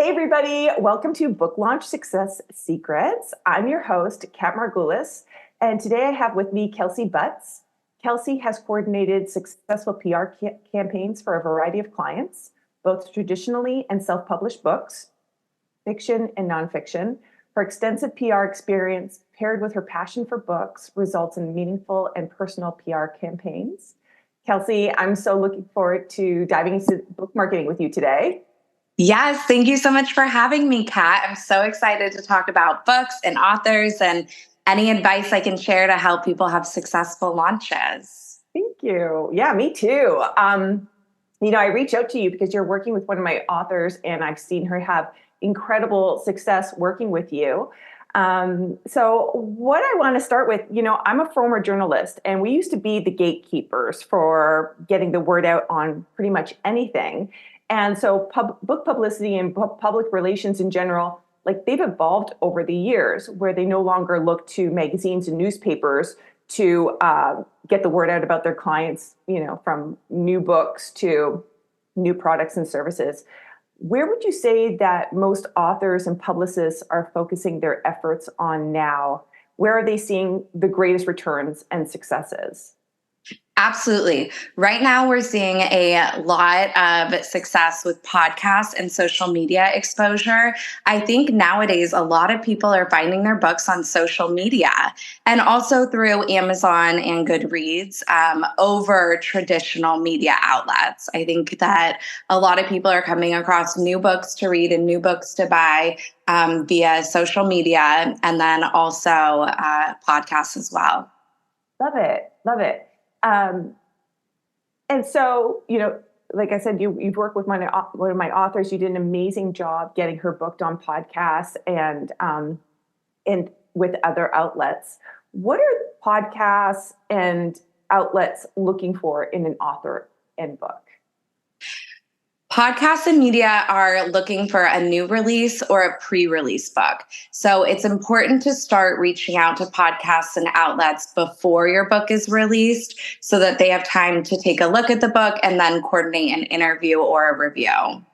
Hey, everybody. Welcome to Book Launch Success Secrets. I'm your host, Cat Margulis, and today I have with me Kelsey Butts. Kelsey has coordinated successful PR campaigns for a variety of clients, both traditionally and self-published books, fiction and nonfiction. Her extensive PR experience, paired with her passion for books, results in meaningful and personal PR campaigns. Kelsey, I'm so looking forward to diving into book marketing with you today. Yes, thank you so much for having me, Kat. I'm so excited to talk about books and authors and any advice I can share to help people have successful launches. Thank you. Yeah, me too. I reach out to you because you're working with one of my authors and I've seen her have incredible success working with you. So what I want to start with, I'm a former journalist and we used to be the gatekeepers for getting the word out on pretty much anything. And so book publicity and public relations in general, they've evolved over the years where they no longer look to magazines and newspapers to get the word out about their clients, from new books to new products and services. Where would you say that most authors and publicists are focusing their efforts on now? Where are they seeing the greatest returns and successes? Absolutely. Right now, we're seeing a lot of success with podcasts and social media exposure. I think nowadays, a lot of people are finding their books on social media and also through Amazon and Goodreads over traditional media outlets. I think that a lot of people are coming across new books to read and new books to buy via social media and then also podcasts as well. Love it. Love it. And so, like I said, you've worked with one of my authors. You did an amazing job getting her booked on podcasts and with other outlets. What are podcasts and outlets looking for in an author and book? Podcasts and media are looking for a new release or a pre-release book. So it's important to start reaching out to podcasts and outlets before your book is released so that they have time to take a look at the book and then coordinate an interview or a review.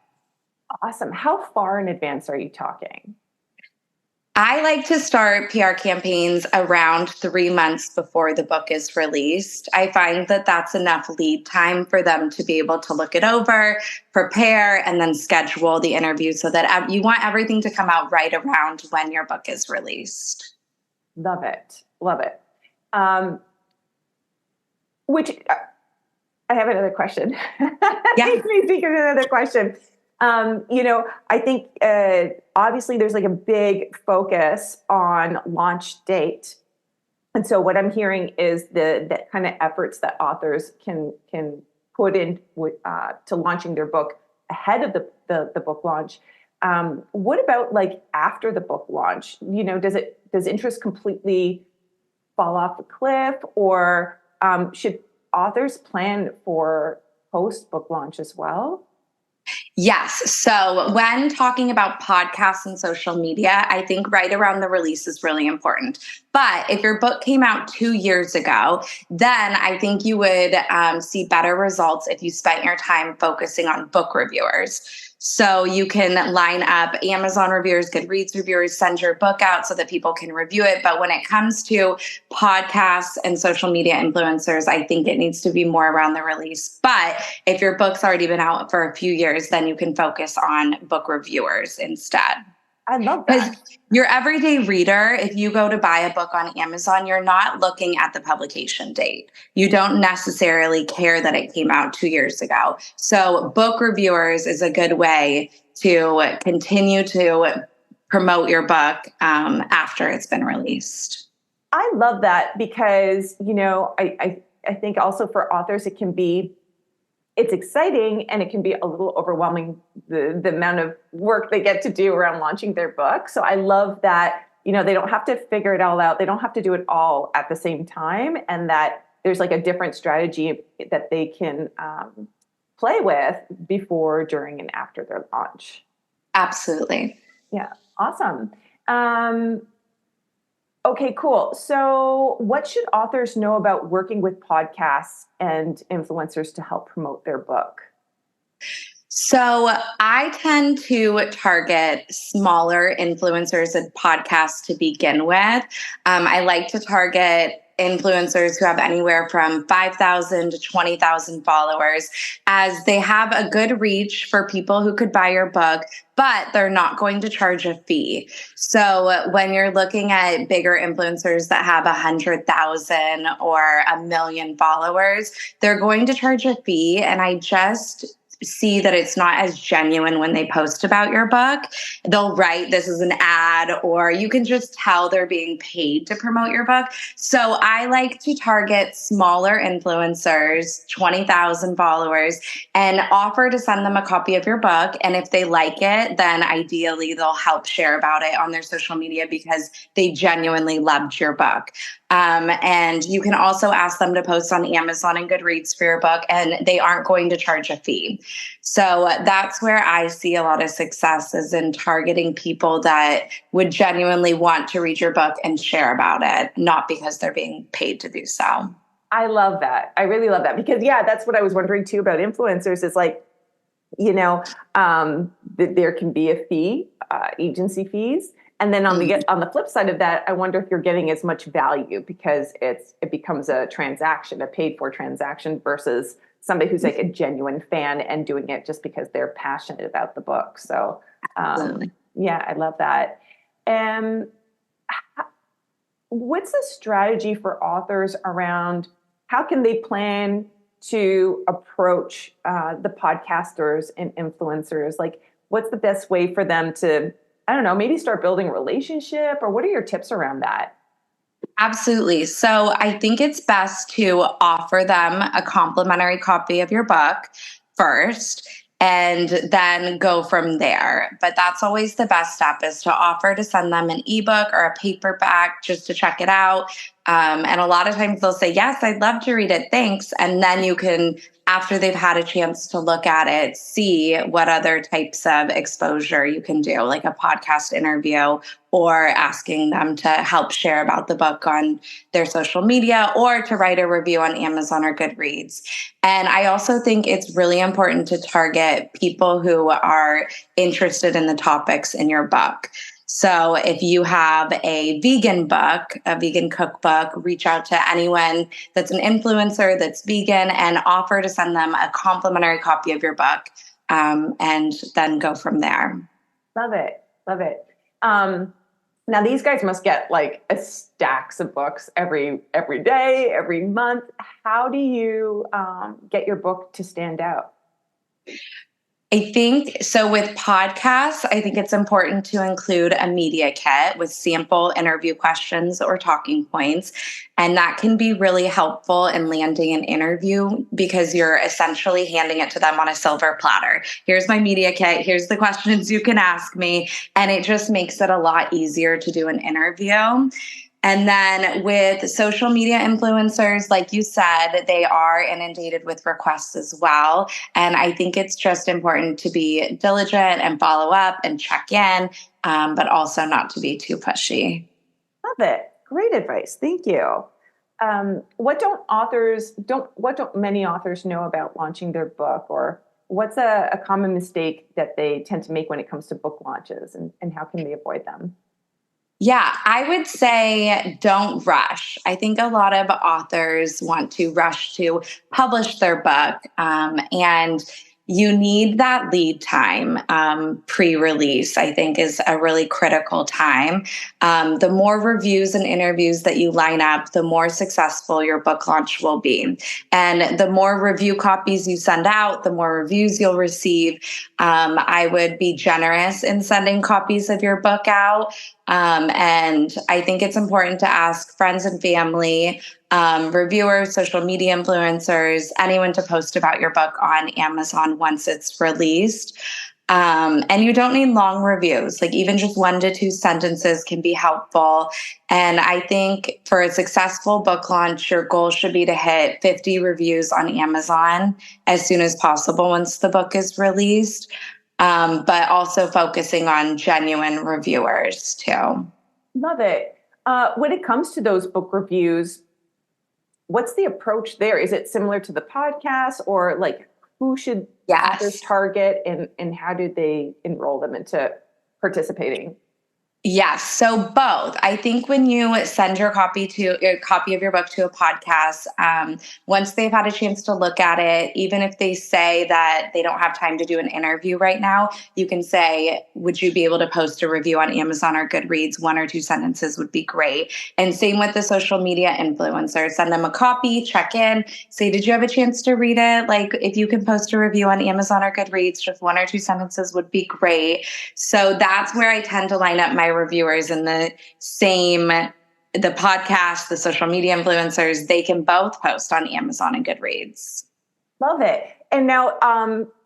Awesome. How far in advance are you talking? I like to start PR campaigns around 3 months before the book is released. I find that that's enough lead time for them to be able to look it over, prepare, and then schedule the interview so that you want everything to come out right around when your book is released. Love it. Love it. I have another question. Yeah. Makes me think of another question. I think obviously there's a big focus on launch date. And so what I'm hearing is the kind of efforts that authors can put in to launching their book ahead of the book launch. What about after the book launch? Does interest completely fall off the cliff, or should authors plan for post-book launch as well? Yes. So when talking about podcasts and social media, I think right around the release is really important. But if your book came out 2 years ago, then I think you would see better results if you spent your time focusing on book reviewers. So you can line up Amazon reviewers, Goodreads reviewers, send your book out so that people can review it. But when it comes to podcasts and social media influencers, I think it needs to be more around the release. But if your book's already been out for a few years, then you can focus on book reviewers instead. I love that. Because your everyday reader, if you go to buy a book on Amazon, you're not looking at the publication date. You don't necessarily care that it came out 2 years ago. So book reviewers is a good way to continue to promote your book after it's been released. I love that because, I think also for authors, it's exciting and it can be a little overwhelming, the amount of work they get to do around launching their book. So I love that, they don't have to figure it all out. They don't have to do it all at the same time. And that there's a different strategy that they can play with before, during, and after their launch. Absolutely. Yeah. Awesome. Okay, cool. So what should authors know about working with podcasts and influencers to help promote their book? So I tend to target smaller influencers and podcasts to begin with. I like to target influencers who have anywhere from 5,000 to 20,000 followers, as they have a good reach for people who could buy your book, but they're not going to charge a fee. So when you're looking at bigger influencers that have 100,000 or 1 million followers, they're going to charge a fee. And I just see that it's not as genuine when they post about your book. They'll write, "This is an ad," or you can just tell they're being paid to promote your book. So I like to target smaller influencers, 20,000 followers, and offer to send them a copy of your book. And if they like it, then ideally they'll help share about it on their social media because they genuinely loved your book. And you can also ask them to post on Amazon and Goodreads for your book, and they aren't going to charge a fee. So that's where I see a lot of success, is in targeting people that would genuinely want to read your book and share about it, not because they're being paid to do so. I love that. I really love that because, that's what I was wondering too about influencers is like, there can be a fee, agency fees. And then on the flip side of that, I wonder if you're getting as much value because it becomes a transaction, a paid for transaction versus somebody who's like a genuine fan and doing it just because they're passionate about the book. So, I love that. And what's the strategy for authors around how can they plan to approach the podcasters and influencers? Like, what's the best way for them to, I don't know, maybe start building a relationship, or what are your tips around that? Absolutely. So I think it's best to offer them a complimentary copy of your book first and then go from there. But that's always the best step, is to offer to send them an ebook or a paperback just to check it out. And a lot of times they'll say, "Yes, I'd love to read it. Thanks." And then you can, after they've had a chance to look at it, see what other types of exposure you can do, like a podcast interview or asking them to help share about the book on their social media or to write a review on Amazon or Goodreads. And I also think it's really important to target people who are interested in the topics in your book. So if you have a vegan book, a vegan cookbook, reach out to anyone that's an influencer that's vegan and offer to send them a complimentary copy of your book, and then go from there. Love it. Love it. Now these guys must get like a stacks of books every day, every month. How do you get your book to stand out? I think so with podcasts, I think it's important to include a media kit with sample interview questions or talking points. And that can be really helpful in landing an interview because you're essentially handing it to them on a silver platter. Here's my media kit. Here's the questions you can ask me. And it just makes it a lot easier to do an interview. And then with social media influencers, like you said, they are inundated with requests as well. And I think it's just important to be diligent and follow up and check in, but also not to be too pushy. Love it. Great advice. Thank you. What don't many authors know about launching their book, or what's a common mistake that they tend to make when it comes to book launches, and how can they avoid them? Yeah, I would say don't rush. I think a lot of authors want to rush to publish their book, and you need that lead time. Pre-release, I think, is a really critical time. The more reviews and interviews that you line up, the more successful your book launch will be. And the more review copies you send out, the more reviews you'll receive. I would be generous in sending copies of your book out. And I think it's important to ask friends and family, reviewers, social media influencers, anyone to post about your book on Amazon once it's released. And you don't need long reviews, like even just 1 to 2 sentences can be helpful. And I think for a successful book launch, your goal should be to hit 50 reviews on Amazon as soon as possible once the book is released. But also focusing on genuine reviewers too. Love it. When it comes to those book reviews, what's the approach there? Is it similar to the podcast, or like who should authors Yes. target, and how do they enroll them into participating? Yes. So both. I think when you send your copy to a copy of your book to a podcast, once they've had a chance to look at it, even if they say that they don't have time to do an interview right now, you can say, would you be able to post a review on Amazon or Goodreads? 1 or 2 sentences would be great. And same with the social media influencers. Send them a copy, check in, say, did you have a chance to read it? Like if you can post a review on Amazon or Goodreads, just 1 or 2 sentences would be great. So that's where I tend to line up my reviewers in the same, the podcast, the social media influencers, they can both post on Amazon and Goodreads. Love it. And now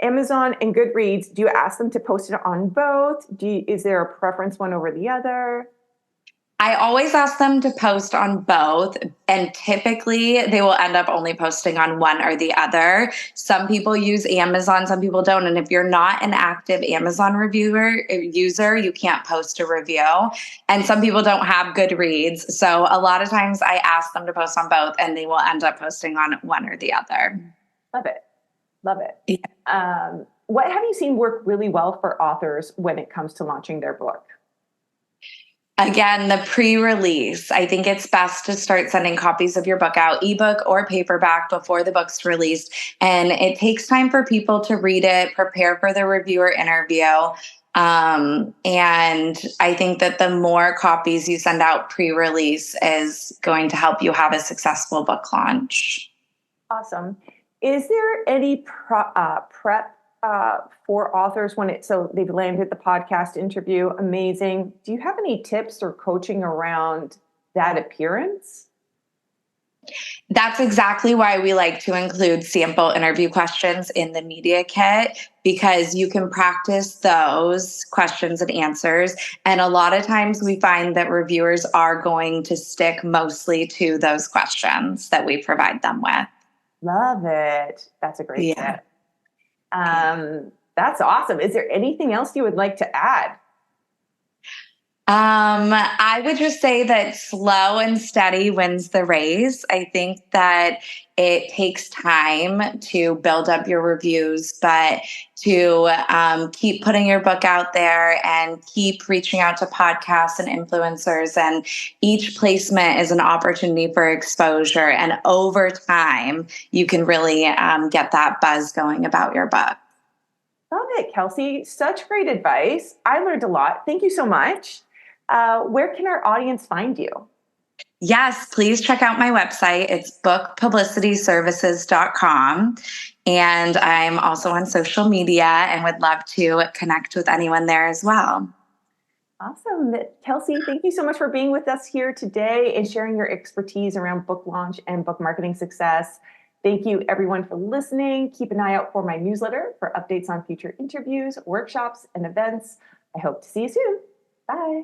Amazon and Goodreads, do you ask them to post it on both? Is there a preference one over the other? I always ask them to post on both, and typically they will end up only posting on one or the other. Some people use Amazon, some people don't. And if you're not an active Amazon user, you can't post a review. And some people don't have Goodreads. So a lot of times I ask them to post on both, and they will end up posting on one or the other. Love it. Love it. Yeah. What have you seen work really well for authors when it comes to launching their book? Again, the pre-release. I think it's best to start sending copies of your book out, ebook or paperback, before the book's released. And it takes time for people to read it, prepare for the reviewer interview. And I think that the more copies you send out pre-release is going to help you have a successful book launch. Awesome. Is there any prep for authors so they've landed the podcast interview? Amazing. Do you have any tips or coaching around that appearance? That's exactly why we like to include sample interview questions in the media kit, because you can practice those questions and answers. And a lot of times we find that reviewers are going to stick mostly to those questions that we provide them with. Love it. That's a great Yeah. tip. That's awesome. Is there anything else you would like to add? I would just say that slow and steady wins the race. I think that it takes time to build up your reviews, but to keep putting your book out there and keep reaching out to podcasts and influencers. And each placement is an opportunity for exposure. And over time, you can really get that buzz going about your book. Love it, Kelsey. Such great advice. I learned a lot. Thank you so much. Where can our audience find you? Yes, please check out my website. It's bookpublicityservices.com. And I'm also on social media and would love to connect with anyone there as well. Awesome. Kelsey, thank you so much for being with us here today and sharing your expertise around book launch and book marketing success. Thank you, everyone, for listening. Keep an eye out for my newsletter for updates on future interviews, workshops, and events. I hope to see you soon. Bye.